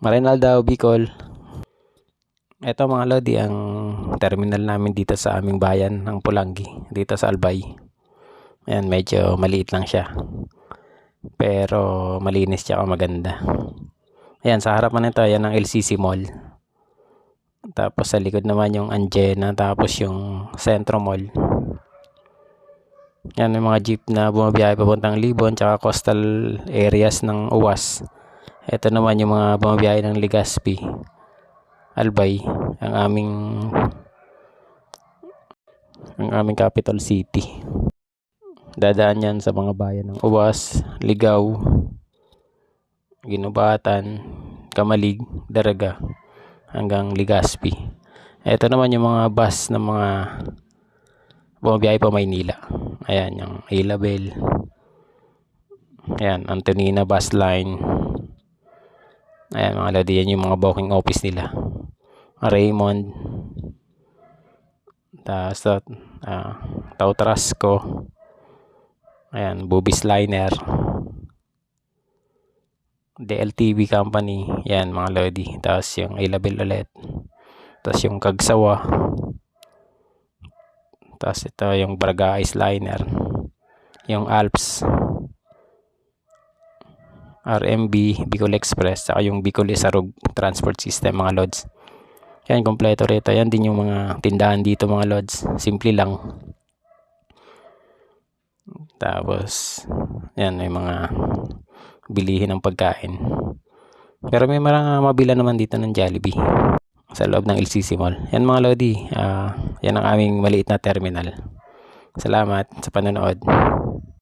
Marinaldo, Bicol. Ito mga lodi, ang terminal namin dito sa aming bayan ng Pulangi, dito sa Albay. Ayan, medyo maliit lang siya. Pero malinis siya, maganda. Ayan, sa harapan nito, ayan ang LCC Mall. Tapos sa likod naman yung Anjena, tapos yung Centro Mall. Yan, may mga jeep na bumabiyahe papuntang Libon, tsaka coastal areas ng UWAS. Ito naman yung mga bumabiyahe ng Legazpi, Albay, ang aming capital city. Dadaan yan sa mga bayan ng UWAS, Ligaw, Ginubatan, Kamalig, Daraga, hanggang Legazpi. Ito naman yung mga bus ng mga bumabiyahe pa Maynila. Ayan, yung Ilabel. Ayan, Antonina Bus Line. Ayan mga lodi, yan yung mga booking office nila. Raymond. Tapos Tautrasco. Ayan, Bubis Liner. DLTV Company. Yan mga lodi. Tapos yung Ilabel ulit. Tapos yung Kagsawa. Tapos ito yung Braga Ice Liner. Yung Alps. RMB, Bicol Express, saka yung Bicol Isarog Transport System mga lods. Yan, kompleto rito. Yan din yung mga tindahan dito mga lods. Simple lang. Tapos, yan, may mga bilihin ng pagkain. Pero may mga mabila naman dito ng Jollibee sa loob ng LCC Mall. Yan mga lodi, yan ang aming maliit na terminal. Salamat sa panonood.